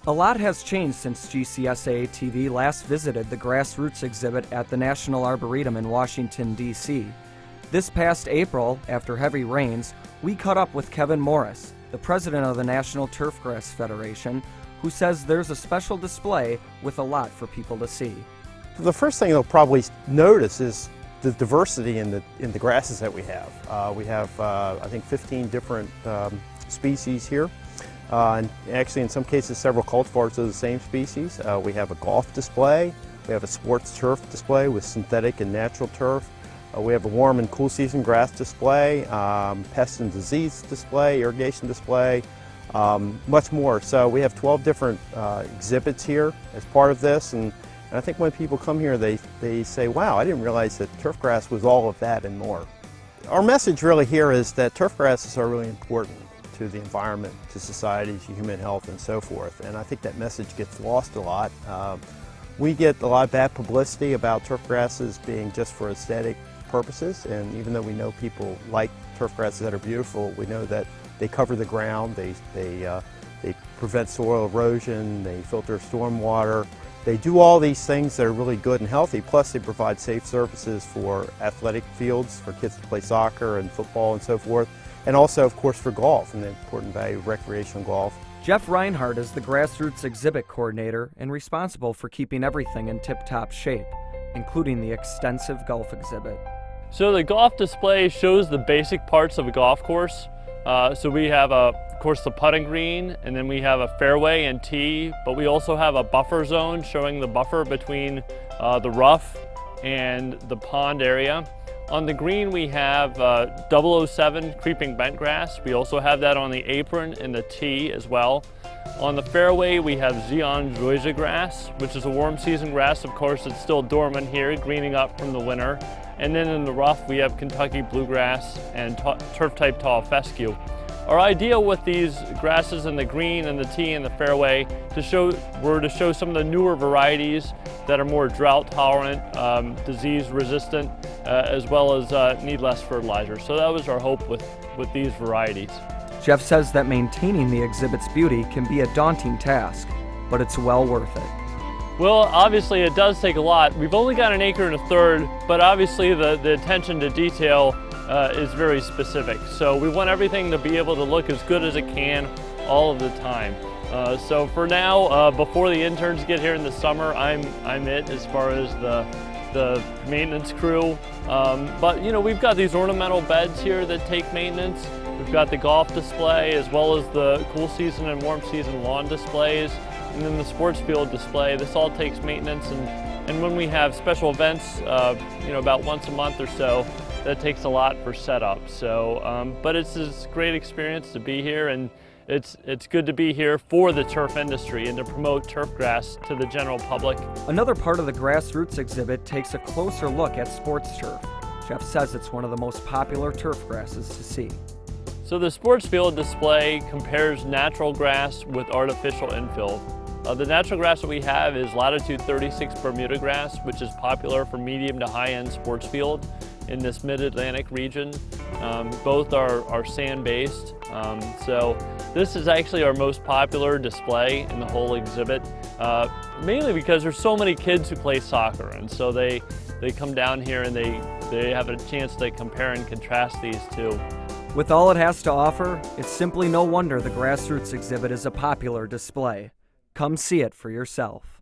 A lot has changed since GCSAA TV last visited the Grassroots exhibit at the National Arboretum in Washington, D.C. This past April, after heavy rains, we caught up with Kevin Morris, the president of the National Turfgrass Federation, who says there's a special display with a lot for people to see. The first thing they'll probably notice is the diversity in the grasses that we have. We have, I think, 15 different species here. And actually, in some cases, several cultivars of the same species. We have a golf display. We have a sports turf display with synthetic and natural turf. We have a warm and cool season grass display, pest and disease display, irrigation display, much more. So we have 12 different exhibits here as part of this. And I think when people come here, they say, wow, I didn't realize that turfgrass was all of that and more. Our message really here is that turfgrasses are really important to the environment, to society, to human health, and so forth. And I think that message gets lost a lot. We get a lot of bad publicity about turfgrasses being just for aesthetic purposes, and even though we know people like turfgrasses that are beautiful, we know that they cover the ground, they prevent soil erosion, they filter stormwater. They do all these things that are really good and healthy, plus they provide safe surfaces for athletic fields, for kids to play soccer and football and so forth. And also, of course, for golf and the important value of recreational golf. Jeff Reinhart is the Grassroots exhibit coordinator and responsible for keeping everything in tip-top shape, including the extensive golf exhibit. So the golf display shows the basic parts of a golf course. So we have, of course, the putting green, and then we have a fairway and tee, but we also have a buffer zone showing the buffer between the rough and the pond area. On the green we have 007 creeping bentgrass. We also have that on the apron and the tee as well. On the fairway we have Zeonjoysia grass, which is a warm season grass. Of course, it's still dormant here, greening up from the winter. And then in the rough we have Kentucky bluegrass and turf-type tall fescue. Our idea with these grasses in the green and the tee and the fairway were to show some of the newer varieties that are more drought tolerant, disease resistant, as well as need less fertilizer. So that was our hope with these varieties. Jeff says that maintaining the exhibit's beauty can be a daunting task, but it's well worth it. Well, obviously it does take a lot. We've only got 1 1/3 acres, but obviously the attention to detail is very specific. So we want everything to be able to look as good as it can all of the time. So for now, before the interns get here in the summer, I'm it as far as the maintenance crew. But you know, we've got these ornamental beds here that take maintenance. We've got the golf display as well as the cool season and warm season lawn displays, and then the sports field display. This all takes maintenance, and when we have special events, you know, about once a month or so, that takes a lot for setup. So, but it's a great experience to be here, and it's good to be here for the turf industry and to promote turfgrass to the general public. Another part of the Grassroots exhibit takes a closer look at sports turf. Jeff says it's one of the most popular turf grasses to see. So the sports field display compares natural grass with artificial infill. The natural grass that we have is latitude 36 Bermuda grass, which is popular for medium to high-end sports field in this mid-Atlantic region. Both are sand-based. So this is actually our most popular display in the whole exhibit, mainly because there's so many kids who play soccer, and so they come down here and they have a chance to compare and contrast these two. With all it has to offer, it's simply no wonder the Grassroots exhibit is a popular display. Come see it for yourself.